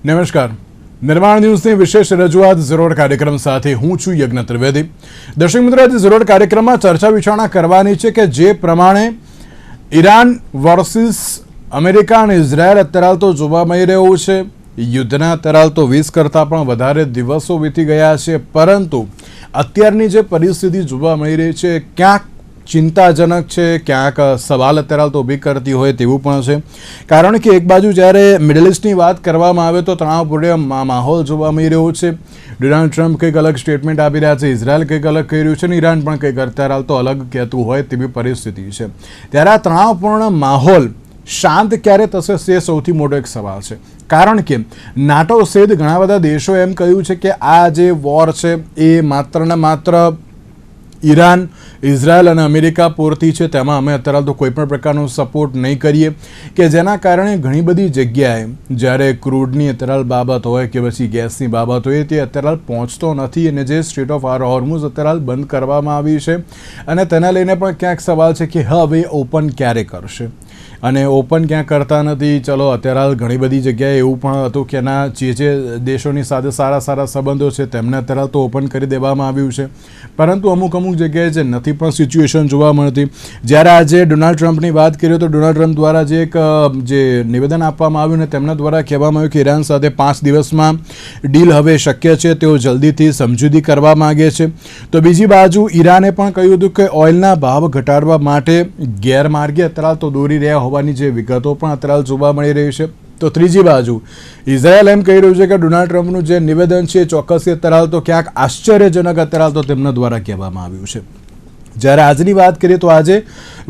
નમસ્કાર. નિર્માણ ન્યૂઝની વિશેષ રજૂઆત ઝરોડ કાર્યક્રમ સાથે હું છું યજ્ઞ ત્રિવેદી. દર્શક મિત્રો, આજે ઝરોડ કાર્યક્રમમાં ચર્ચા વિચારણા કરવાની છે કે જે પ્રમાણે ઈરાન વર્સિસ અમેરિકા અને ઇઝરાયલ અત્યારે તો જોવા મળી રહ્યું છે. યુદ્ધના અત્યારે તો 20 કરતાં પણ વધારે દિવસો વીતી ગયા છે, પરંતુ અત્યારની જે પરિસ્થિતિ જોવા મળી રહી છે ક્યાંક ચિંતાજનક છે, ક્યાંક સવાલ અત્યારે તો ઊભી કરતી હોય તેવું પણ છે. કારણ કે એક બાજુ જ્યારે મિડલ ઇસ્ટની વાત કરવામાં આવે તો તણાવપૂર્ણ માહોલ જોવા મળી રહ્યો છે. ડોનાલ્ડ ટ્રમ્પ કંઈક અલગ સ્ટેટમેન્ટ આપી રહ્યા છે, ઇઝરાયલ કંઈક અલગ કહી રહ્યું છે અને ઈરાન પણ કંઈક અત્યારે તો અલગ કહેતું હોય તેવી પરિસ્થિતિ છે. ત્યારે આ તણાવપૂર્ણ માહોલ શાંત ક્યારે થશે તે સૌથી મોટો એક સવાલ છે. કારણ કે નાટો સહિત ઘણા બધા દેશો એમ કહ્યું છે કે આ જે વોર છે એ માત્ર ને માત્ર ઈરાન, ઇઝરાયલ અને અમેરિકા પૂરતી છે, તેમાં અમે અત્યારે તો કોઈ પણ પ્રકારનો સપોર્ટ નહીં કરીએ, કે જેના કારણે ઘણી બધી જગ્યાએ જ્યારે ક્રૂડની અત્યારે બાબત હોય કે પછી ગેસની બાબત હોય તે અત્યારે પહોંચતો નથી અને જે સ્ટ્રેટ ઓફ હોર્મુઝ અત્યારે બંધ કરવામાં આવી છે અને તેને લઈને પણ ક્યાંક સવાલ છે કે હવે ઓપન ક્યારે કરશે અને ઓપન ક્યાં કરતા નથી. ચલો, અત્યારે ઘણી બધી જગ્યાએ એવું પણ હતું કે ના જે દેશોની સાથે સારા સંબંધો છે તેમને અત્યારે તો ઓપન કરી દેવામાં આવ્યું છે, પરંતુ અમુક જગ્યાએ જે નથી પણ સિચ્યુએશન જોવા મળતી. જ્યારે આજે ડોનાલ્ડ ટ્રમ્પની વાત કરીએ તો ડોનાલ્ડ ટ્રમ્પ દ્વારા જે નિવેદન આપવામાં આવ્યું ને તેમના દ્વારા કહેવામાં આવ્યું કે ઈરાન સાથે 5 દિવસમાં ડીલ હવે શક્ય છે, તેઓ જલ્દીથી સમજૂતી કરવા માગે છે. તો બીજી બાજુ ઈરાને પણ કહ્યું હતું કે ઓઇલના ભાવ ઘટાડવા માટે ગેરમાર્ગે અત્યારે તો દોરી રહ્યા હોવાની જે વિગતો પણ અત્યારે જોવા મળી રહી છે. તો ત્રીજી બાજુ ઇઝરાયલ એમ કહી રહ્યું છે કે ડોનાલ્ડ ટ્રમ્પનું જે નિવેદન છે ચોક્કસ અત્યારે તો ક્યાંક આશ્ચર્યજનક અત્યારે તો તેમના દ્વારા કહેવામાં આવ્યું છે. જ્યારે આજની વાત કરીએ તો આજે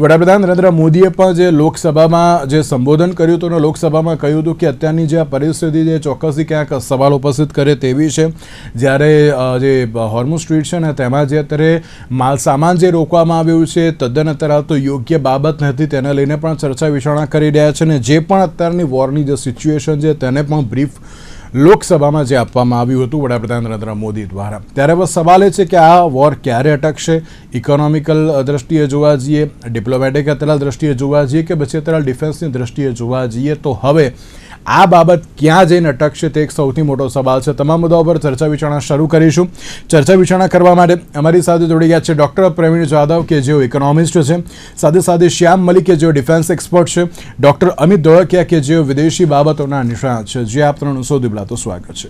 વડાપ્રધાન નરેન્દ્ર મોદીએ પણ જે લોકસભામાં જે સંબોધન કર્યું હતું અને લોકસભામાં કહ્યું હતું કે અત્યારની જે આ પરિસ્થિતિ છે ચોક્કસથી ક્યાંક સવાલ ઉપસ્થિત કરે તેવી છે. જ્યારે જે હોર્મુઝ સ્ટ્રીટ છે ને તેમાં જે અત્યારે માલ સામાન જે રોકવામાં આવ્યું છે તદ્દન અત્યારે તો યોગ્ય બાબત નથી, તેને લઈને પણ ચર્ચા વિચારણા કરી રહ્યા છે અને જે પણ અત્યારની વોરની જે સિચ્યુએશન છે તેને પણ બ્રીફ લોકસભામાં જે આપવામાં આવ્યું હતું વડાપ્રધાન નરેન્દ્ર મોદી દ્વારા. ત્યારે બસ સવાલ એ છે કે આ વોર ક્યારે અટકશે. ઇકોનોમિકલ દ્રષ્ટિએ જોવા જઈએ, ડિપ્લોમેટિક અત્યારે દ્રષ્ટિએ જોવા જઈએ કે પછી અત્યારે ડિફેન્સની દ્રષ્ટિએ જોવા જઈએ, તો હવે આ બાબત ક્યાં જઈને અટકશે તે એક સૌથી મોટો સવાલ છે. તમામ મુદ્દાઓ પર ચર્ચા વિચારણા શરૂ કરીશું. ચર્ચા વિચારણા કરવા માટે અમારી સાથે જોડી ગયા છે ડૉક્ટર પ્રવીણ જાદવ કે જેઓ ઇકોનોમિસ્ટ છે, સાથે શ્યામ મલિક કે જેઓ ડિફેન્સ એક્સપર્ટ છે, ડૉક્ટર અમિત ધોળકિયા કે જેઓ વિદેશી બાબતોના નિષ્ણાત છે. જે આપ ત્રણનું સૌથી પહેલાં તો સ્વાગત છે.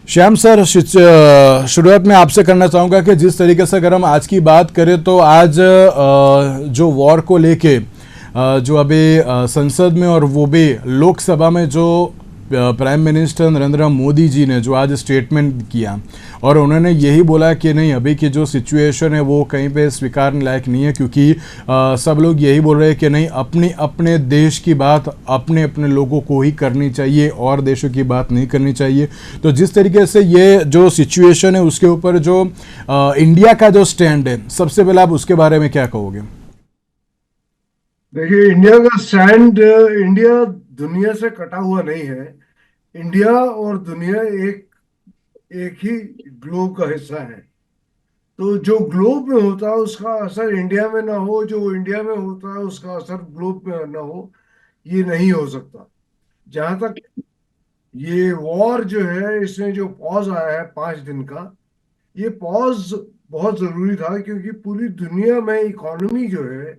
श्याम सर, शुरुआत में आपसे करना चाहूँगा कि जिस तरीके से अगर हम आज की बात करें तो आज जो वॉर को लेके जो अभी संसद में और वो भी लोकसभा में जो प्राइम मिनिस्टर नरेंद्र मोदी जी ने जो आज स्टेटमेंट किया और उन्होंने यही बोला कि नहीं, अभी की जो सिचुएशन है वो कहीं पे स्वीकारने लायक नहीं है, क्योंकि सब लोग यही बोल रहे हैं कि नहीं, अपने देश की बात अपने लोगों को ही करनी चाहिए और देशों की बात नहीं करनी चाहिए. तो जिस तरीके से ये जो सिचुएशन है उसके ऊपर जो इंडिया का जो स्टैंड है, सबसे पहले आप उसके बारे में क्या कहोगे? देखिए, इंडिया का स्टैंड, इंडिया दुनिया से कटा हुआ नहीं है. इंडिया और दुनिया एक ही ग्लोब का हिस्सा है. तो जो ग्लोब में होता है उसका असर इंडिया में ना हो, जो इंडिया में होता है उसका असर ग्लोब में ना हो, ये नहीं हो सकता. जहां तक ये वॉर जो है, इसमें जो पॉज आया है 5 दिन का, ये पॉज बहुत जरूरी था, क्योंकि पूरी दुनिया में इकोनॉमी जो है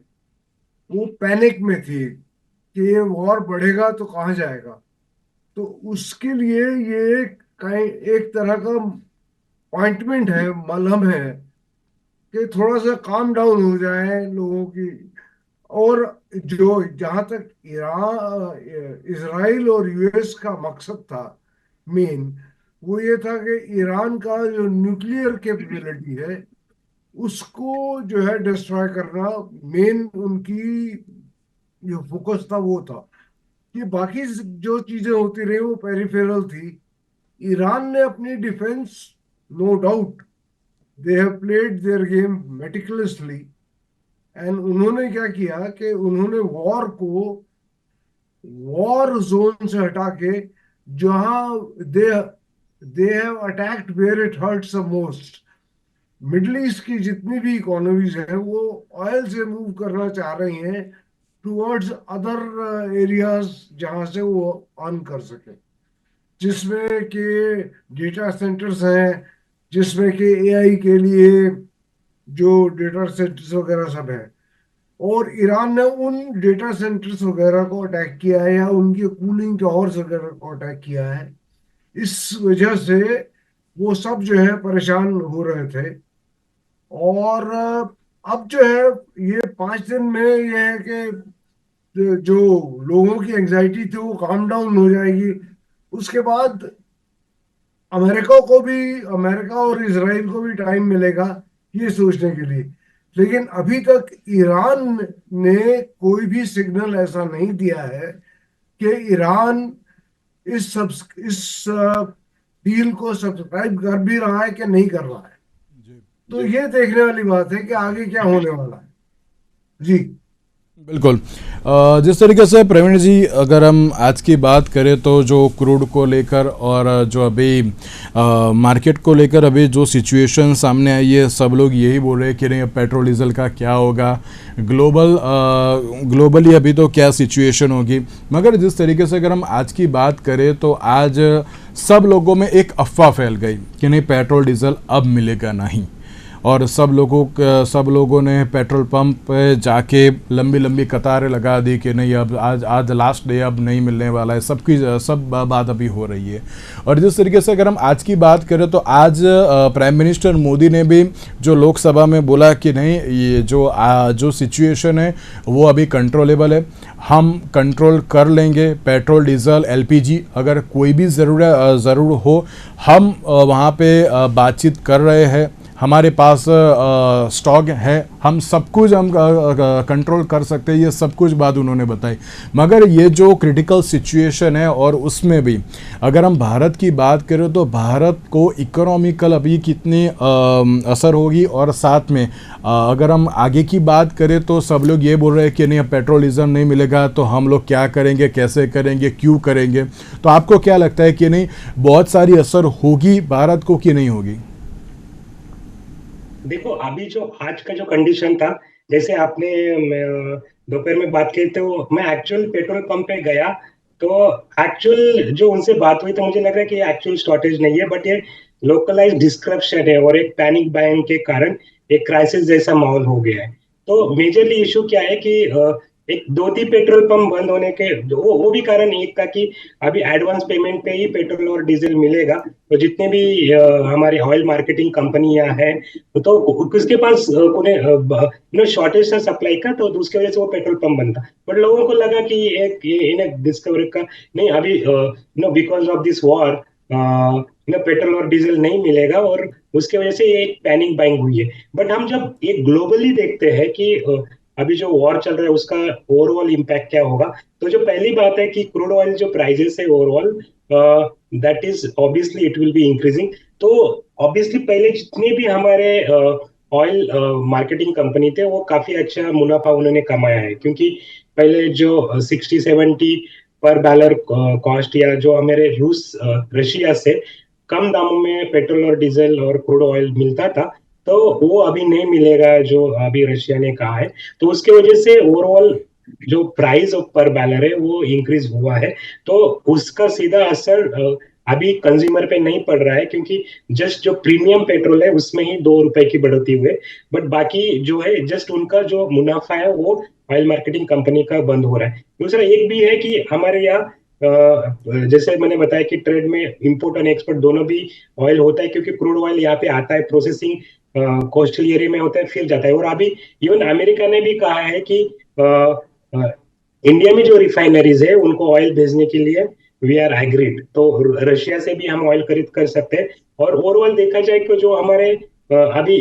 वो पैनिक में थी कि ये वॉर बढ़ेगा तो कहाँ जाएगा. तो उसके लिए ये एक तरह का पॉइंटमेंट है, मलहम है कि थोड़ा सा काम डाउन हो जाए लोगों की. और जो जहां तक इजराइल और यूएस का मकसद था मेन, वो ये था कि ईरान का जो न्यूक्लियर कैपेबिलिटी है उसको जो है डिस्ट्रॉय करना मेन उनकी जो फोकस था वो था. कि बाकी जो चीजें होती रही वो पेरिफेरल थी. ईरान ने अपनी defence, no doubt they have played their game meticulously, and उन्होंने क्या किया कि उन्होंने वॉर को वॉर जोन से हटा के जहां they have attacked where it hurts the most. Middle East की जितनी भी इकोनॉमीज हैं वो ऑयल से मूव करना चाह रही हैं टुवर्ड्स अदर एरियाज जहां से वो अर्न कर सके, जिसमें कि डेटा सेंटर्स हैं, जिसमें कि एआई के लिए जो डेटा सेंटर्स वगैरह सब है। और ईरान ने उन डेटा सेंटर्स वगैरह को अटैक किया है, या उनके कूलिंग टावर्स वगैरह को अटैक किया है। इस वजह से वो सब जो है परेशान हो रहे थे। और अब जो है ये 5 दिन में ये है कि जो लोगों की एंजाइटी थी वो काम डाउन हो जाएगी। उसके बाद अमेरिका और इसराइल को भी टाइम मिलेगा ये सोचने के लिए। लेकिन अभी तक ईरान ने कोई भी सिग्नल ऐसा नहीं दिया है कि ईरान इस डील को सब्सक्राइब कर भी रहा है कि नहीं कर रहा है। तो ये देखने वाली बात है कि आगे क्या होने वाला है। जी। बिल्कुल। जिस तरीके से प्रवीण जी, अगर हम आज की बात करें तो जो क्रूड को लेकर और जो अभी मार्केट को लेकर अभी जो सिचुएशन सामने आई है, सब लोग यही बोल रहे हैं कि नहीं अब पेट्रोल डीजल का क्या होगा, ग्लोबली अभी तो क्या सिचुएशन होगी। मगर जिस तरीके से अगर हम आज की बात करें तो आज सब लोगों में एक अफवाह फैल गई कि नहीं पेट्रोल डीजल अब मिलेगा नहीं, और सब लोगों ने पेट्रोल पंप पे जाके लंबी लंबी कतारें लगा दी कि नहीं अब आज लास्ट डे, अब नहीं मिलने वाला है। सब बात अभी हो रही है। और जिस तरीके से अगर हम आज की बात करें तो आज प्राइम मिनिस्टर मोदी ने भी जो लोकसभा में बोला कि नहीं ये जो सिचुएशन है वो अभी कंट्रोलेबल है, हम कंट्रोल कर लेंगे। पेट्रोल डीजल एलपीजी अगर कोई भी ज़रूर हो, हम वहाँ पे बातचीत कर रहे हैं, हमारे पास स्टॉक है, हम सब कुछ कंट्रोल कर सकते हैं। ये सब कुछ बात उन्होंने बताई। मगर ये जो क्रिटिकल सिचुएशन है और उसमें भी अगर हम भारत की बात करें तो भारत को इकोनॉमिकल अभी कितनी असर होगी, और साथ में अगर हम आगे की बात करें तो सब लोग ये बोल रहे हैं कि नहीं अब पेट्रोल डीजल नहीं मिलेगा तो हम लोग क्या करेंगे, कैसे करेंगे, क्यों करेंगे। तो आपको क्या लगता है कि नहीं बहुत सारी असर होगी भारत को कि नहीं होगी? देखो, अभी जो आज का जो कंडीशन था, जैसे आपने दोपहर में बात की, तो मैं एक्चुअल पेट्रोल पंप पे गया, तो एक्चुअल जो उनसे बात हुई तो मुझे लग रहा है कि एक्चुअल शॉर्टेज नहीं है, बट ये लोकलाइज डिस्क्रप्शन है और एक पैनिक बाइंग के कारण एक क्राइसिस जैसा माहौल हो गया है। तो मेजरली इशू क्या है कि एक दो तीन पेट्रोल पंप बंद होने के वो भी कारण एक था कि अभी एडवांस पेमेंट पे ही पेट्रोल और डीजल मिलेगा। तो जितने भी हमारे ऑयल मार्केटिंग कंपनियां हैं, तो उसके पास उन्हें शॉर्टेज था सप्लाई का, तो उसकी वजह से वो पेट्रोल पंप बंद था। बट लोगों को लगा कि एक इन्हें डिस्कवर का नहीं, अभी because of this war petrol और डीजल नहीं मिलेगा, और उसके वजह से ये एक पैनिक बाइंग हुई है। बट हम जब एक ग्लोबली देखते हैं कि अभी जो वॉर चल रहा है उसका ओवरऑल इम्पैक्ट क्या होगा, तो जो पहली बात है कि क्रूड ऑयल जो प्राइजेस है overall, that is obviously it will be increasing. तो ऑब्वियसली पहले जितने भी हमारे ऑयल मार्केटिंग कंपनी थे वो काफी अच्छा मुनाफा उन्होंने कमाया है, क्योंकि पहले जो 60-70 पर बैरल कॉस्ट, या जो हमारे रशिया से कम दामों में पेट्रोल और डीजल और क्रूड ऑयल मिलता था, तो वो अभी नहीं मिलेगा जो अभी रशिया ने कहा है। तो उसके वजह से ओवरऑल जो प्राइस ऑफ पर बैरल है वो इंक्रीज हुआ है। तो उसका सीधा असर अभी कंज्यूमर पे नहीं पड़ रहा है, क्योंकि जस्ट जो प्रीमियम पेट्रोल है उसमें ही 2 रुपए की बढ़ोतरी हुई, बट बाकी जो है जस्ट उनका जो मुनाफा है वो ऑयल मार्केटिंग कंपनी का बंद हो रहा है। दूसरा एक भी है कि हमारे यहाँ जैसे मैंने बताया कि ट्रेड में इंपोर्ट और एक्सपोर्ट दोनों भी ऑयल होता है, क्योंकि क्रूड ऑयल यहाँ पे आता है, प्रोसेसिंग कोस्टल एरिया में होता है, फिर जाता है। और अभी इवन अमेरिका ने भी कहा है कि इंडिया में जो रिफाइनरीज है उनको ऑयल भेजने के लिए वी आर एग्रीड, तो रशिया से भी हम ऑयल खरीद कर सकते हैं। और ओवरऑल देखा जाए कि जो हमारे अभी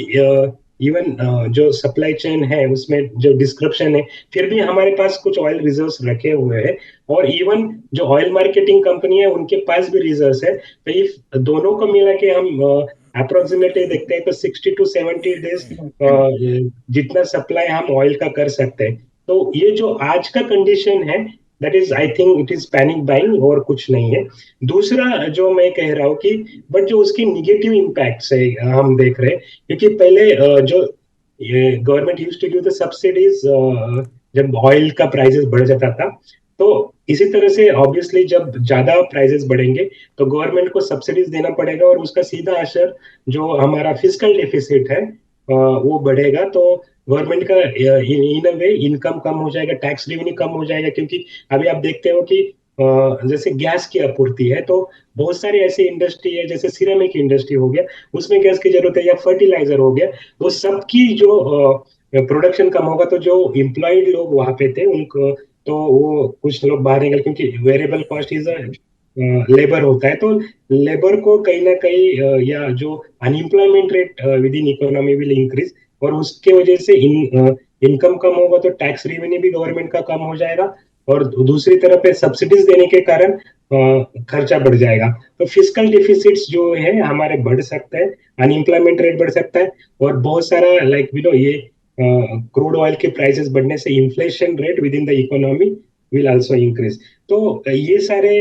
इवन जो सप्लाई चेन है उसमें जो डिस्क्रिप्शन है, फिर भी हमारे पास कुछ ऑयल रिजर्व्स रखे हुए हैं, और इवन जो ऑयल मार्केटिंग कंपनी है उनके पास भी रिजर्व्स है। तो इफ दोनों को मिला के हम अप्रोक्सीमेटली देखते हैं तो 60-70 डेज जितना सप्लाई हम ऑयल का कर सकते हैं। तो ये जो आज का कंडीशन है, that is I think it is panic buying, और कुछ नहीं है। दूसरा जो मैं कह रहा हूँ कि बट जो उसकी निगेटिव इम्पैक्ट है हम देख रहे हैं, क्योंकि पहले जो government used to give the subsidies जब ऑयल का प्राइसेस बढ़ जाता था। तो इसी तरह से ऑब्वियसली जब ज्यादा प्राइसेस बढ़ेंगे तो गवर्नमेंट को सब्सिडीज देना पड़ेगा, और उसका सीधा असर जो हमारा फिस्कल डेफिसिट है वो बढ़ेगा। तो गवर्नमेंट का इन अ वे इनकम कम हो जाएगा, टैक्स रेवेन्यू कम हो जाएगा, क्योंकि अभी आप देखते हो कि जैसे गैस की आपूर्ति है, तो बहुत सारी ऐसी इंडस्ट्री है, जैसे सिरेमिक इंडस्ट्री हो गया, उसमें गैस की जरूरत है, या फर्टिलाइजर हो गया, वो सबकी जो प्रोडक्शन कम होगा तो जो एम्प्लॉयड लोग वहां पे थे उनको, तो वो कुछ लोग बाहर निकल, क्योंकि वेरिएबल कॉस्ट इज लेबर होता है, तो लेबर को कहीं ना कहीं या जो unemployment rate with in economy will increase, और उसके वजह से इनकम कम होगा तो टैक्स रेवेन्यू भी गवर्नमेंट का कम हो जाएगा, और दूसरी तरफ पे सब्सिडीज देने के कारण खर्चा बढ़ जाएगा। तो फिस्कल डिफिसिट्स जो है हमारे बढ़ सकते हैं, अनएम्प्लॉयमेंट रेट बढ़ सकता है, और बहुत सारा लाइक ये क्रूड ऑयल के प्राइसेस बढ़ने से inflation rate with in the economy will also increase. तो ये सारे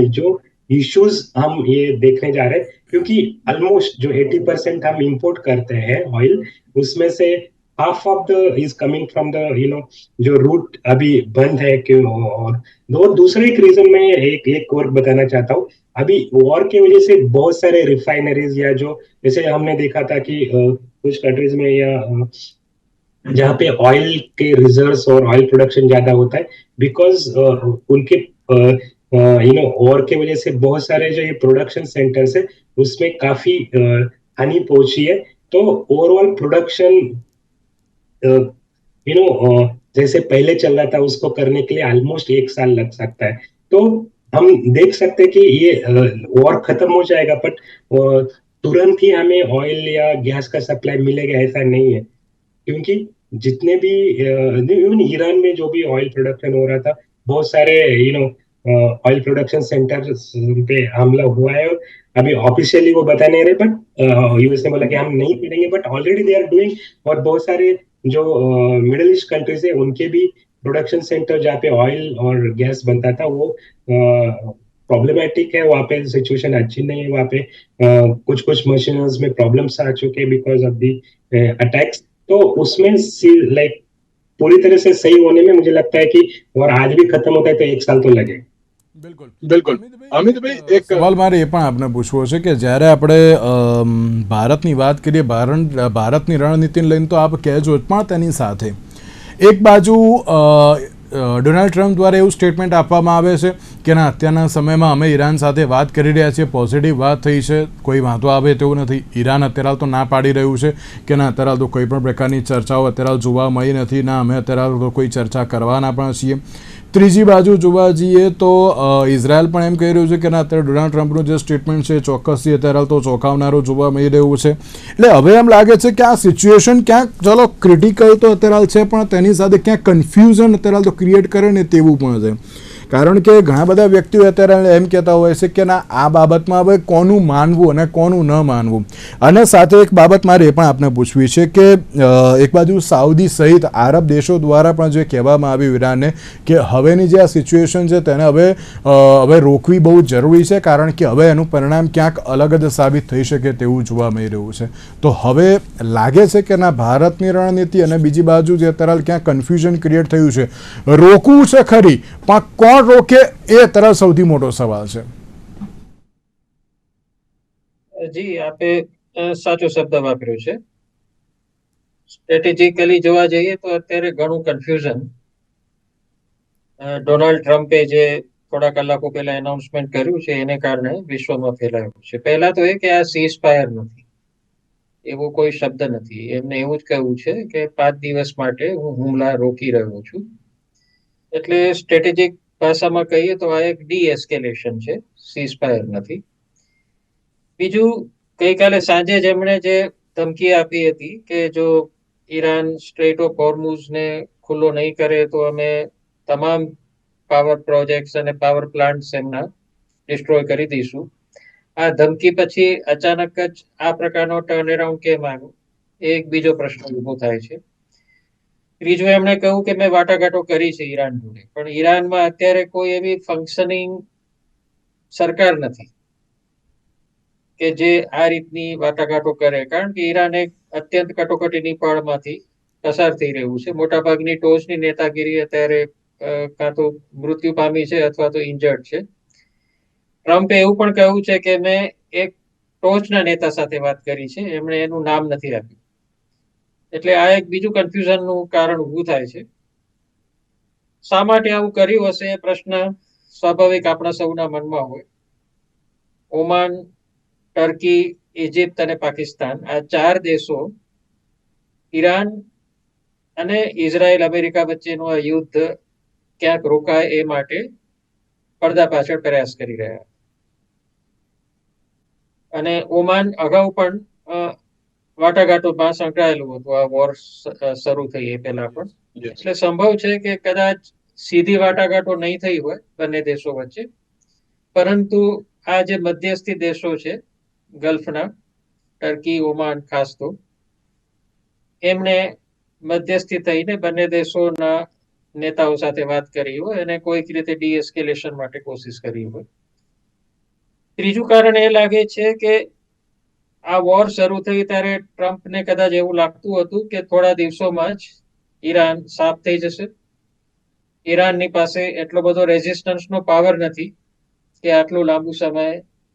जो इश्यूज हम ये देखने जा रहे हैं, क्योंकि ऑलमोस्ट जो 80% हम इंपोर्ट करते हैं ऑयल, उसमें से half of the is coming from the जो रूट अभी बंद है क्यों। और दो दूसरे एक रीजन में एक एक और बताना चाहता हूँ। अभी वॉर की वजह से बहुत सारे रिफाइनरीज, या जो जैसे हमने देखा था कि कुछ कंट्रीज में, या जहाँ पे ऑयल के रिजर्व्स और ऑयल प्रोडक्शन ज्यादा होता है, बिकॉज उनके वॉर के वजह से बहुत सारे जो ये प्रोडक्शन सेंटर्स है उसमें काफी हानि पहुंची है। तो ओवरऑल प्रोडक्शन जैसे पहले चल रहा था उसको करने के लिए ऑलमोस्ट 1 साल लग सकता है। तो हम देख सकते हैं कि ये वॉर खत्म हो जाएगा, बट तुरंत ही हमें ऑयल या गैस का सप्लाई मिलेगा ऐसा नहीं है, क्योंकि जितने भी इवन ईरान में जो भी ऑयल प्रोडक्शन हो रहा था, बहुत सारे ऑयल प्रोडक्शन सेंटर पे हमला हुआ है, और अभी ऑफिशियली वो बता नहीं रहे, बट यूएस ने बोला कि हम नहीं करेंगे, but already they are doing. और बहुत सारे जो मिडिल ईस्ट कंट्रीज है उनके भी प्रोडक्शन सेंटर जहाँ पे ऑयल और गैस बनता था वो प्रॉब्लमेटिक है, वहाँ पे सिचुएशन अच्छी नहीं है, वहाँ पे कुछ कुछ मशीनर्स में प्रॉब्लम्स आ चुके हैं बिकॉज ऑफ दी अटैक्स। तो उसमें लाइक पूरी तरह से सही होने में मुझे लगता है कि, और आज भी खत्म होता है तो 1 साल तो लगेगा। બિલકુલ બિલકુલ અમિતભાઈ અમિતભાઈ એક સવાલ મારે એ પણ આપને પૂછવો છે કે જ્યારે આપણે ભારતની વાત કરીએ, ભારતની રણનીતિને લઈને તો આપ કહેજો જ, પણ તેની સાથે એક બાજુ ડોનાલ્ડ ટ્રમ્પ દ્વારા એવું સ્ટેટમેન્ટ આપવામાં આવે છે કે ના, અત્યારના સમયમાં અમે ઈરાન સાથે વાત કરી રહ્યા છીએ, પોઝિટિવ વાત થઈ છે, કોઈ વાંધો આવે તેવું નથી. ઈરાન અત્યારે તો ના પાડી રહ્યું છે કે ના, અત્યારે તો કોઈ પણ પ્રકારની ચર્ચાઓ અત્યારે જોવા મળી નથી, ના અમે અત્યારે તો કોઈ ચર્ચા કરવાના પણ છીએ. ત્રીજી બાજુ જોવા જઈએ તો ઇઝરાયલ પણ એમ કહી રહ્યું છે કે ના, અત્યારે ડોનાલ્ડ ટ્રમ્પનું જે સ્ટેટમેન્ટ છે ચોક્કસથી અત્યારે તો ચોંકાવનારું જોવા મળી રહ્યું છે. એટલે હવે એમ લાગે છે કે આ સિચ્યુએશન ક્યાંક, ચલો ક્રિટિકલ તો અત્યારે છે, પણ તેની સાથે ક્યાંક કન્ફ્યુઝન અત્યારે તો ક્રિએટ કરે ને તેવું પણ છે. કારણ કે ઘણા બધા વ્યક્તિઓ અત્યારે એમ કહેતા હોય છે કે ના, આ બાબતમાં હવે કોનું માનવું અને કોનું ન માનવું. અને સાથે એક બાબત મારે એ પણ આપને પૂછવી છે કે એક બાજુ સાઉદી સહિત આરબ દેશો દ્વારા પણ જે કહેવામાં આવ્યું ઈરાનને કે હવેની જે આ સિચ્યુએશન છે તેને હવે રોકવી બહુ જરૂરી છે, કારણ કે હવે એનું પરિણામ ક્યાંક અલગ જ સાબિત થઈ શકે તેવું જોવા મળી રહ્યું છે. તો હવે લાગે છે કે ના, ભારતની રણનીતિ અને બીજી બાજુ જે અત્યારે ક્યાંક કન્ફ્યુઝન ક્રિએટ થયું છે, રોકવું છે ખરી, પણ કોણ રોકે એ અત્યારે સૌથી મોટો સવાલ છે. જી, આપે સાચો શબ્દ વાપર્યો છે. સ્ટ્રેટેજિકલી જોવા જઈએ તો અત્યારે ઘણું કન્ફ્યુઝન ડોનાલ્ડ ટ્રમ્પે જે થોડા કલાકો પહેલા એનાઉન્સમેન્ટ કર્યું છે એને કારણે વિશ્વમાં ફેલાયું છે. પહેલા તો એ કે આ સીઝ ફાયર નથી, એવો કોઈ શબ્દ નથી. એમને એવું જ કહેવું છે કે 5 દિવસ માટે હું હુમલા રોકી રહ્યો છું. એટલે સ્ટ્રેટેજિક ભાષામાં કહીએ તો આ એક ડી એસ્કેલેશન છે, સીઝ ફાયર નથી. બીજું, ગઈકાલે સાંજે જેમણે જે ધમકી આપી હતી કે જો ઈરાન સ્ટ્રેટ ઓફ હોર્મુઝને ખુલ્લો નહીં કરે તો અમે તમામ પાવર પ્રોજેક્ટ્સ અને પાવર પ્લાન્ટ્સ એમના ડિસ્ટ્રોય કરી દઈશું. આ ધમકી પછી અચાનક જ આ પ્રકારનો ટર્ન અરાઉન્ડ કેમ આવ્યો, એક બીજો પ્રશ્ન ઉભો થાય છે. ત્રીજું, એમણે કહ્યું કે મેં વાટાઘાટો કરી છે ઈરાન જોડે, પણ ઈરાનમાં અત્યારે કોઈ એવી ફંક્શનિંગ સરકાર નથી કે જે આ રીતની વાટાઘાટો કરે, કારણ કે ઈરાન એક અત્યંત કટોકટીની પળમાંથી પસાર થઈ રહ્યું છે. મોટાભાગની ટોચની નેતાગીરી અત્યારે કાં તો મૃત્યુ પામી છે અથવા તો ઇન્જર્ડ છે. ટ્રમ્પે એવું પણ કહ્યું છે કે મેં એક ટોચના નેતા સાથે વાત કરી છે, એમણે એનું નામ નથી આપ્યું. એટલે આ એક બીજું કન્ફ્યુઝનનું કારણ ઊભું થાય છે. શા માટે આવું કર્યું હશે એ પ્રશ્ન સ્વાભાવિક આપણા સૌના મનમાં હોય. ઓમાન, ટર્કી, ઇજિપ્ત અને પાકિસ્તાન આ 4 દેશો ઈરાન અને ઇઝરાયલ અમેરિકા વચ્ચેનું આ યુદ્ધ ક્યાંક રોકાય એ માટે પડદા પાછળ પ્રયાસ કરી રહ્યા. અને ઓમાન અગાઉ પણ વાટાઘાટોમાં સંકળાયેલું હતું આ વોર શરૂ થઈ એ પહેલા પણ. એટલે સંભવ છે કે કદાચ સીધી વાટાઘાટો નહીં થઈ હોય બંને દેશો વચ્ચે, પરંતુ આ જે મધ્યસ્થી દેશો છે ગલ્ફના, ટર્કી, ઓમાન ખાસ તો, એમણે મધ્યસ્થી થઈને બંને દેશોના નેતાઓ સાથે વાત કરી હોય અને કોઈક રીતે ડીએસ્કેલેશન માટે કોશિશ કરી હોય. ત્રીજું કારણ એ લાગે છે કે આ વોર શરૂ થઈ ત્યારે ટ્રમ્પને કદાચ એવું લાગતું હતું કે થોડા દિવસોમાં જ ઈરાન સાફ થઈ જશે. ઈરાનની પાસે એટલો બધો રેઝિસ્ટન્સનો પાવર નથી કે આટલું લાંબુ સમય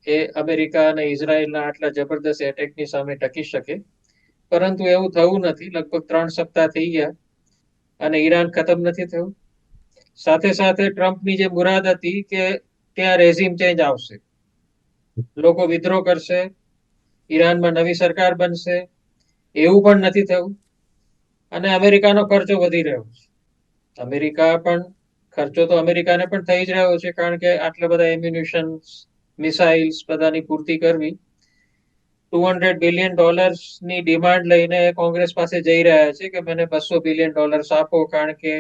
એ અમેરિકા અને ઇઝરાયલના આટલા જબરદસ્ત એટેકની સામે ટકી શકે. પરંતુ એવું થયું નથી. લગભગ 3 સપ્તાહ થઈ ગયા અને ઈરાન ખતમ નથી થયું. સાથે સાથે ટ્રમ્પની જે મુરાદ હતી કે ત્યાં રેઝિમ ચેન્જ આવશે, લોકો વિદ્રોહ કરશે, ઈરાનમાં નવી સરકાર બનશે, એવું પણ નથી થયું. અને અમેરિકાનો ખર્ચો વધી રહ્યો છે. અમેરિકા પણ ખર્ચો તો અમેરિકાને પણ થઈ જ રહ્યો છે, કારણ કે આટલા બધા એમ્યુનિશન્સ, મિસાઇલ્સ બધાની પૂર્તિ કરવી. $200 બિલિયન ની ડિમાન્ડ લઈને કોંગ્રેસ પાસે જઈ રહ્યા છે કે મને $200 બિલિયન આપો, કારણ કે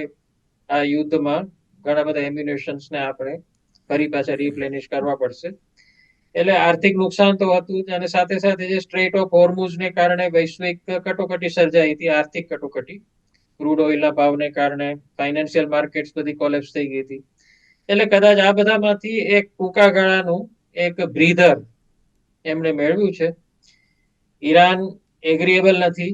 આ યુદ્ધમાં ઘણા બધા એમ્યુનિશન્સને આપણે ફરી પાછા રિપ્લેનિશ કરવા પડશે. એટલે આર્થિક નુકસાન તો હતું જ, અને સાથે સાથે જે સ્ટ્રેટ ઓફ હોર્મુઝને કારણે વૈશ્વિક કટોકટી સર્જાઈ હતી, આર્થિક કટોકટી, ક્રૂડ ઓઇલના ભાવને કારણે ફાઇનાન્શિયલ માર્કેટ્સ બધી કોલેપ્સ થઈ ગઈ હતી. એટલે કદાચ આ બધામાંથી એક ટૂંકા ગાળાનું એક બ્રીધર એમણે મેળવ્યું છે. ઈરાન એગ્રીએબલ નથી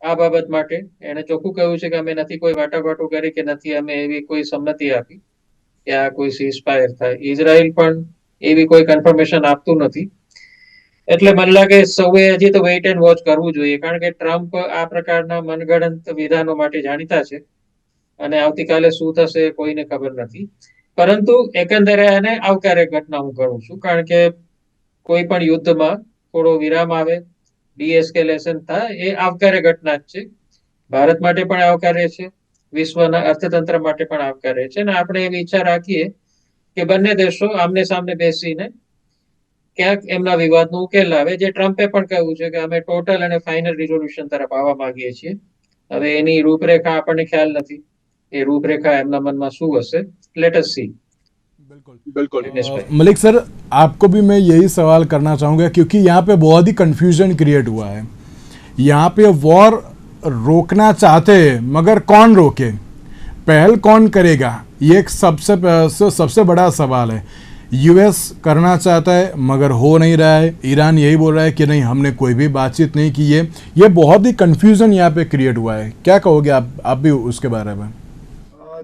આ બાબત માટે. એને ચોખ્ખું કહ્યું છે કે અમે નથી કોઈ વાટાઘાટો કરી કે નથી અમે એવી કોઈ સંમતિ આપી કે આ કોઈ સીઝફાયર થાય. ઇઝરાયલ પણ એવી કોઈ કન્ફર્મેશન આપતું નથી. એટલે મને લાગે સૌએ હજી તો વેઇટ એન્ડ વોચ કરવું જોઈએ, કારણ કે ટ્રમ્પ આ પ્રકારના મનગઢંત વિધાનો માટે જાણીતા છે અને આવતીકાલે શું થશે કોઈને ખબર નથી. પરંતુ એકંદરે એને આવકાર્ય ઘટના હું કરું છું, કારણ કે કોઈ પણ યુદ્ધમાં થોડો વિરામ આવે, ડીએસ્કેલેશન થાય, એ આવકાર્ય ઘટના જ છે. ભારત માટે પણ આવકાર્ય છે, વિશ્વના અર્થતંત્ર માટે પણ આવકાર્ય છે. અને આપણે એવી ઈચ્છા રાખીએ કે બંને દેશો આમને સામને બેસીને ક્યાંક એમના વિવાદનો ઉકેલ લાવે. જે ટ્રમ્પે પણ કહ્યું છે કે અમે ટોટલ અને ફાઇનલ રિઝોલ્યુશન તરફ આવવા માંગીએ છીએ. હવે એની રૂપરેખા આપણને ખ્યાલ નથી, એ રૂપરેખા એમના મનમાં શું હશે. Let S C. बिल्कुल मलिक सर, आपको भी मैं यही सवाल करना चाहूँगा, क्योंकि यहाँ पे बहुत ही कन्फ्यूजन क्रिएट हुआ है. यहाँ पे वॉर रोकना चाहते हैं, मगर कौन रोके, पहल कौन करेगा, ये एक सबसे बड़ा सवाल है. यूएस करना चाहता है मगर हो नहीं रहा है. ईरान यही बोल रहा है कि नहीं, हमने कोई भी बातचीत नहीं की है. ये बहुत ही कन्फ्यूजन यहाँ पे क्रिएट हुआ है. क्या कहोगे आप भी उसके बारे में?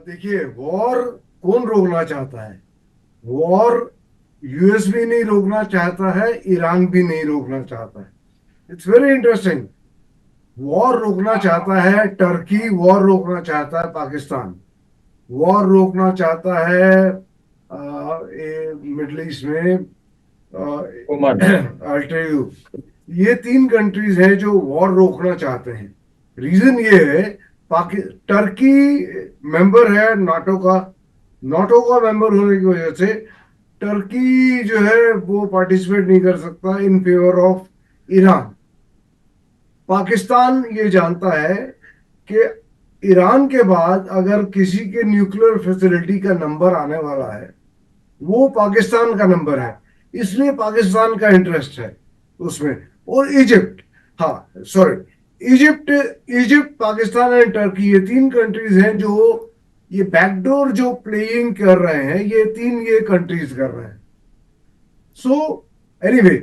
देखिए, वॉर कौन रोकना चाहता है? वॉर यूएस भी नहीं रोकना चाहता है, ईरान भी नहीं रोकना चाहता है. It's very interesting. वॉर रोकना चाहता है टर्की, वॉर रोकना चाहता है पाकिस्तान, वॉर रोकना चाहता है मिडल ईस्ट में अल्टेयू. ये 3 कंट्रीज हैं जो वॉर रोकना चाहते हैं. रीजन ये है, टर्की मेंबर है नाटो का. नाटो का मेंबर होने की वजह से टर्की जो है वो पार्टिसिपेट नहीं कर सकता in favour of Iran. Pakistan ये जानता है कि ईरान के बाद अगर किसी के न्यूक्लियर फैसिलिटी का नंबर आने वाला है, वो पाकिस्तान का नंबर है, इसलिए पाकिस्तान का इंटरेस्ट है उसमें. और इजिप्ट, हाँ sorry, Egypt, Pakistan and Turkey, ये 3 कंट्रीज हैं जो ये बैकडोर जो प्लेइंग कर रहे हैं, ये कंट्रीज कर रहे हैं. सो एनीवे,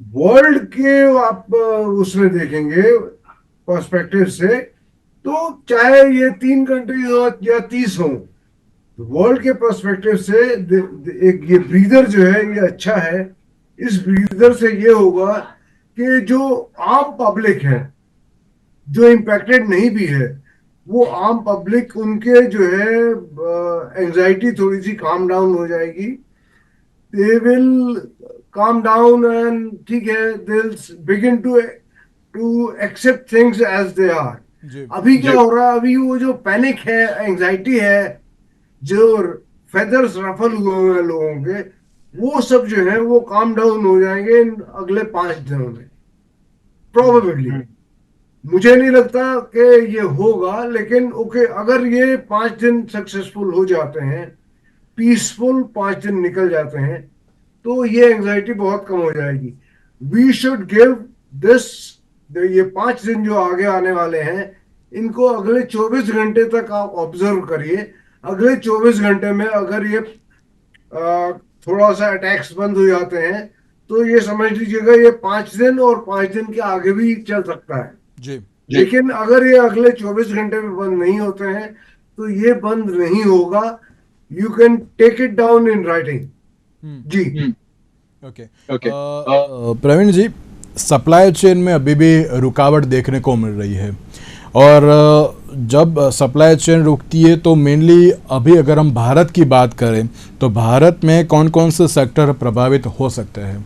वर्ल्ड के आप उसमें देखेंगे पर्सपेक्टिव से, तो चाहे ये 3 कंट्रीज हो या 30 हो, वर्ल्ड के पर्सपेक्टिव से एक ये ब्रीदर जो है ये अच्छा है। इस ब्रीदर से ये होगा कि जो आम पब्लिक है, जो इम्पैक्टेड नहीं भी है, वो आम पब्लिक, उनके जो है एंजाइटी थोड़ी सी काम डाउन हो जाएगी। They will calm down and ठीक है, they will begin to accept things as they are. जी अभी क्या हो रहा है, अभी वो जो पैनिक है, एंजाइटी है, जो फेदर्स रफल हुए हैं लोगों के, वो सब जो है वो काम डाउन हो जाएंगे इन अगले 5 दिनों में प्रोबेबली। मुझे नहीं लगता कि ये होगा, लेकिन ओके, अगर ये 5 दिन सक्सेसफुल हो जाते हैं, पीसफुल 5 दिन निकल जाते हैं, तो ये एंजाइटी बहुत कम हो जाएगी। वी शुड गिव दिस, ये 5 दिन जो आगे आने वाले हैं, इनको अगले 24 घंटे तक आप ऑब्जर्व करिए। अगले 24 घंटे में अगर ये थोड़ा सा अटैक्स बंद हो जाते हैं, तो ये समझ लीजिएगा ये 5 दिन और 5 दिन के आगे भी चल सकता है। जी लेकिन अगर ये अगले 24 घंटे में बंद नहीं होते हैं, तो ये बंद नहीं होगा। You can take it down in writing. जी okay Praveen ji, supply chain में अभी भी रुकावट देखने को मिल रही है, और जब सप्लाई चेन रुकती है तो मेनली अभी अगर हम भारत की बात करें तो भारत में कौन कौन से सेक्टर प्रभावित हो सकते हैं?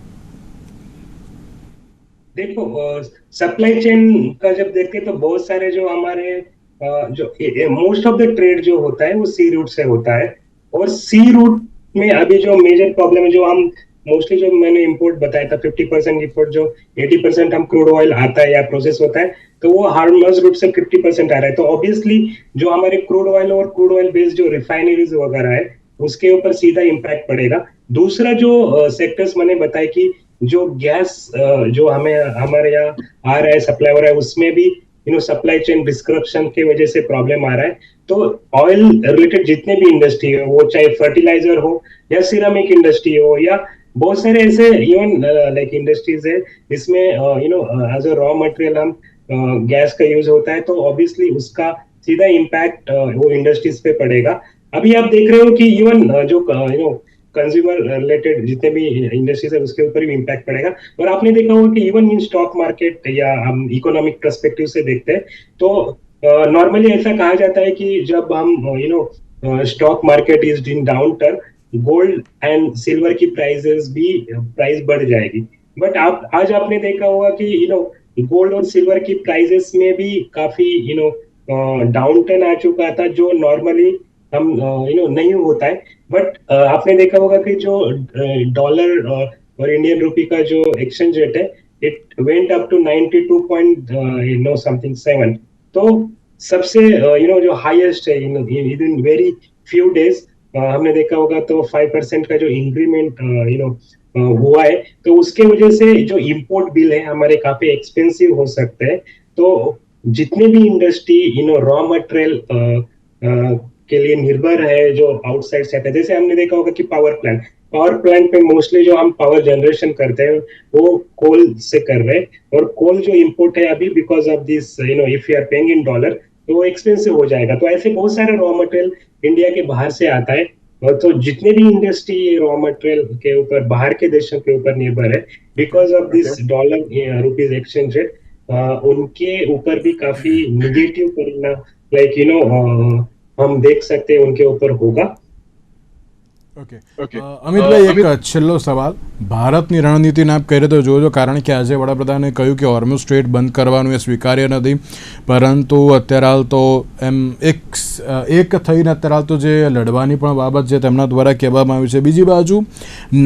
देखो, सप्लाई चेन का जब देखते हैं तो बहुत सारे जो हमारे जो मोस्ट ऑफ द ट्रेड जो होता है वो सी रूट से होता है, और सी रूट में अभी जो मेजर प्रॉब्लम है, जो हम मोस्टली जो मैंने इंपोर्ट बताया था 50% इंपोर्ट, जो 80% हम क्रूड ऑयल आता है या प्रोसेस होता है, तो वो हार्मज रूट से 50% आ रहा है। तो ऑब्वियसली जो हमारे क्रूड ऑयल और क्रूड ऑयल बेस्ड जो रिफाइनरीज वगैरह है, उसके ऊपर सीधा इम्पैक्ट पड़ेगा। दूसरा जो सेक्टर्स मैंने बताया कि जो गैस जो हमें हमारे यहाँ आ रहा है, सप्लाई हो रहा है, उसमें भी सप्लाई चेन डिस्क्रप्शन की वजह से प्रॉब्लम आ रहा है। तो ऑयल रिलेटेड जितने भी इंडस्ट्री हो, वो चाहे फर्टिलाइजर हो या सिरामिक इंडस्ट्री हो, या बहुत सारे ऐसे इवन लाइक इंडस्ट्रीज है जिसमें एज अ रॉ मटेरियल हम गैस का यूज होता है, तो ऑब्वियसली उसका सीधा इम्पैक्ट वो इंडस्ट्रीज पे पड़ेगा। अभी आप देख रहे हो कि इवन जो कंज्यूमर रिलेटेड जितने भी इंडस्ट्रीज है उसके ऊपर भी इम्पैक्ट पड़ेगा। और आपने देखा होगा कि इवन इन स्टॉक मार्केट या हम इकोनॉमिक पर्सपेक्टिव से देखते हैं तो नॉर्मली ऐसा कहा जाता है कि जब हम stock market is in down turn, gold and silver की प्राइस बढ़ जाएगी। बट आप आज आपने देखा होगा कि गोल्ड और सिल्वर की प्राइसेस में भी काफी डाउन टर्न आ चुका था, जो नॉर्मली हम नहीं होता है। बट आपने देखा होगा कि जो डॉलर और इंडियन रूपी का जो एक्सचेंज रेट है, इट वेंट अप टू 92.7। तो सबसे जो हाईएस्ट है इन वेरी फ्यू डेज हमने देखा होगा, तो 5% का जो इंक्रीमेंट हुआ है। तो उसके वजह से जो इंपोर्ट बिल है हमारे काफी एक्सपेंसिव हो सकते हैं। तो जितने भी इंडस्ट्री रॉ मटेरियल के लिए निर्भर है, जो आउटसाइड सेट है, जैसे हमने देखा होगा कि पावर प्लांट पे मोस्टली जो हम पावर जनरेशन करते हैं वो कोल से कर रहे हैं, और कोल जो इंपोर्ट है अभी because of this if you are paying in dollar, तो वो एक्सपेंसिव हो जाएगा। तो ऐसे बहुत सारे रॉ मटेरियल इंडिया के बाहर से आता है, और तो जितने भी इंडस्ट्री रॉ मटेरियल के ऊपर बाहर के देशों के ऊपर निर्भर है because of this dollar rupees exchange rate, उनके ऊपर भी काफी निगेटिव परिणाम लाइक हम देख सकते हैं उनके ऊपर होगा। અમિતભાઈ, એક છેલ્લો સવાલ. ભારતની રણનીતિને આપ કહી રહ્યા તો જો કારણ કે આજે વડાપ્રધાને કહ્યું કે હોર્મુઝ સ્ટ્રેટ બંધ કરવાનું એ સ્વીકાર્ય નથી, પરંતુ અત્યારે હાલ તો એમ એક થઈને અત્યારે હાલ તો જે લડવાની પણ બાબત છે તેમના દ્વારા કહેવામાં આવ્યું છે. બીજી બાજુ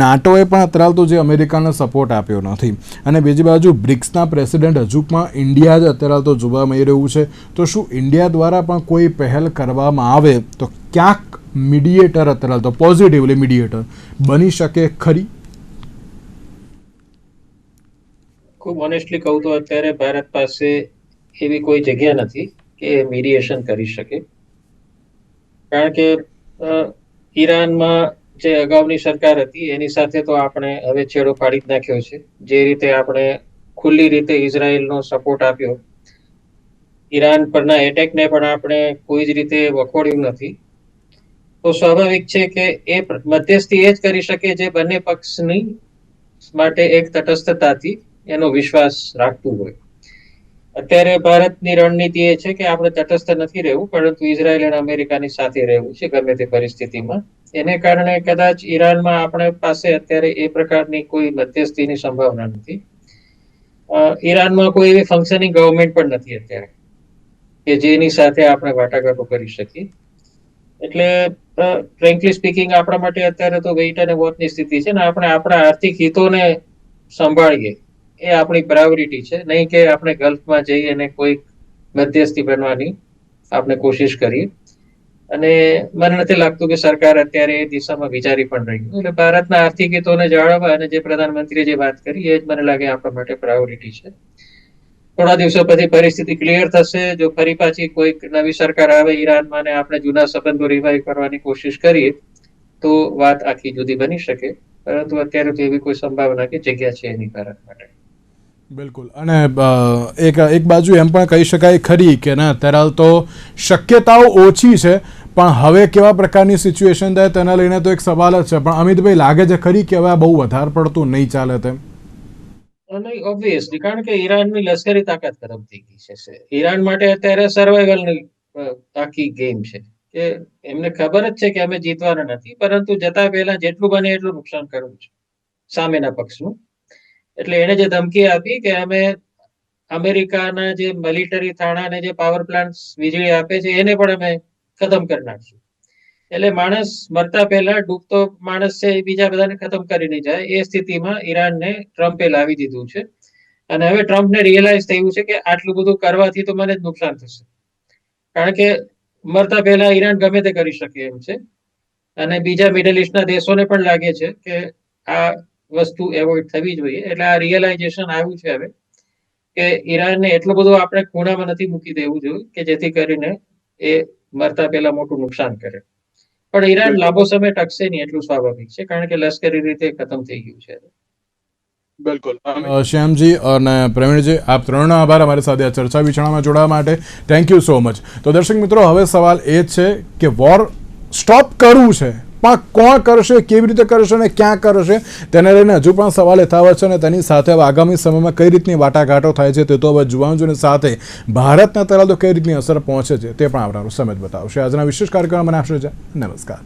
નાટોએ પણ અત્યારે હાલ તો જે અમેરિકાને સપોર્ટ આપ્યો નથી, અને બીજી બાજુ બ્રિક્સના પ્રેસિડેન્ટ હજુ પણ ઇન્ડિયા જ અત્યારે હાલ તો જોવા મળી રહ્યું છે. તો શું ઇન્ડિયા દ્વારા પણ કોઈ પહેલ કરવામાં આવે તો ક્યાંક મીડિયેટર અત્યારે તો પોઝિટિવલી મીડિયેટર બની શકે ખરી? ખૂબ ઓનેસ્ટલી કહું તો અત્યારે ભારત પાસે એવી કોઈ જગ્યા નથી કે મીડિયેશન કરી શકે, કારણ કે ઈરાનમાં જે અગાઉની સરકાર હતી એની સાથે તો આપણે હવે છેડો પાડી જ નાખ્યો છે. જે રીતે આપણે ખુલ્લી રીતે ઇઝરાયલનો સપોર્ટ આપ્યો ઈરાન પરના એટેકને પણ આપણે કોઈ જ રીતે વખોડ્યું નથી. તો સ્વાભાવિક છે કે એ મધ્યસ્થી એ જ કરી શકે જે બંને પક્ષની માટે એક તટસ્થતાથી એનો વિશ્વાસ રાખતું હોય. અત્યારે ભારતની રણનીતિ એ છે કે આપણે તટસ્થ નથી રહેવું, પરંતુ ઇઝરાયલ અને અમેરિકાની સાથે રહેવું છે ગમે તે પરિસ્થિતિમાં. એને કારણે કદાચ ઈરાનમાં આપણે પાસે અત્યારે એ પ્રકારની કોઈ મધ્યસ્થીની સંભાવના નથી. ઈરાનમાં કોઈ એવી ફંક્શનિંગ ગવર્મેન્ટ પણ નથી અત્યારે કે જેની સાથે આપણે વાટાઘાટો કરી શકીએ. એટલે ફ્રેન્કલી સ્પીકિંગ આપણા માટે અત્યારે તો વેઇટ અને વોચની સ્થિતિ છે ને આપણે આપણા આર્થિક હિતોને સંભાળીએ એ આપણી પ્રાયોરિટી છે, નહીં કે આપણે ગલ્ફમાં જઈ અને કોઈ મધ્યસ્થી બનવાની આપણે કોશિશ કરીએ. અને મને નથી લાગતું કે સરકાર અત્યારે એ દિશામાં વિચારી પણ રહી. એટલે ભારતના આર્થિક હિતોને જાળવવા અને જે પ્રધાનમંત્રીએ જે વાત કરી એ જ મને લાગે આપણા માટે પ્રાયોરિટી છે. થોડા દિવસો પછી પરિસ્થિતિ ક્લિયર થશે. જો ફરી પાછી કોઈક નવી સરકાર આવે ઈરાનમાં ને આપણે જૂના સંબંધો રિવાઈવ કરવાની કોશિશ કરીએ તો વાત આખી જુદી બની શકે. પરંતુ અત્યારે તો એવી કોઈ સંભાવના કે જગ્યા છે નહીં ભારત માટે. બિલકુલ. અને એક બાજુ એમ પણ કહી શકાય ખરી કે ના અત્યારે હાલ તો શક્યતાઓ ઓછી છે, પણ હવે કેવા પ્રકારની સિચ્યુએશન થાય તેના લઈને તો એક સવાલ જ છે. પણ અમિતભાઈ, લાગે છે ખરી કે હવે આ બહુ વધારે પડતું નહીં ચાલે તેમ? નહીં, ઓબ્વિયસલી, કારણ કે ઈરાનની લશ્કરી તાકાત ખતમ થઈ ગઈ છે. ઈરાન માટે અત્યારે સર્વાઈવલની આખી ગેમ છે કે એમને ખબર જ છે કે અમે જીતવાના નથી, પરંતુ જતા પહેલા જેટલું બને એટલું નુકસાન કરવું છે સામેના પક્ષનું. એટલે એને જે ધમકી આપી કે અમે અમેરિકાના જે મિલિટરી થાણા અને જે પાવર પ્લાન્ટ વીજળી આપે છે એને પણ અમે ખતમ કરી નાખશું. એટલે માણસ મરતા પહેલા ડૂબતો માણસ છે એ બીજા બધાને ખતમ કરીને જાય. એ સ્થિતિમાં ઈરાનને ટ્રમ્પે લાવી દીધું છે. અને હવે ટ્રમ્પને રિયલાઇઝ થયું છે કે આટલું બધું કરવાથી તો મને જ નુકસાન થશે, કારણ કે મરતા પહેલા ઈરાન ગમે તે કરી શકે એમ છે. અને બીજા મિડલ ઇસ્ટના દેશોને પણ લાગે છે કે આ વસ્તુ એવોઇડ થવી જોઈએ. એટલે આ રિયલાઇઝેશન આવ્યું છે હવે કે ઈરાનને એટલું બધું આપણે ખૂણામાં નથી મૂકી દેવું જોઈએ કે જેથી કરીને એ મરતા પહેલા મોટું નુકસાન કરે. પણ ઈરાન લાંબો સમય ટકશે નહીં એટલું સ્વાભાવિક છે, કારણ કે લશ્કરી રીતે ખતમ થઈ ગયું છે. બિલકુલ. શ્યામજી અને પ્રવીણજી, આપ ત્રણનો આભાર અમારી સાથે આ ચર્ચા વિચારણામાં જોડાવા માટે. Thank you so much. તો દર્શક મિત્રો, હવે સવાલ એ જ છે કે વોર સ્ટોપ કરવું છે, પણ કોણ કરશે, કેવી રીતે કરશે અને ક્યાં કરશે તેને લઈને હજુ પણ સવાલ યથાવત છે. અને તેની સાથે હવે આગામી સમયમાં કઈ રીતની વાટાઘાટો થાય છે તે તો હવે જોવાનું છે. અને સાથે ભારતના તરફ તો કઈ રીતની અસર પહોંચે છે તે પણ આવનારો સમય બતાવશે. આજના વિશેષ કાર્યક્રમ મને આપશે. નમસ્કાર.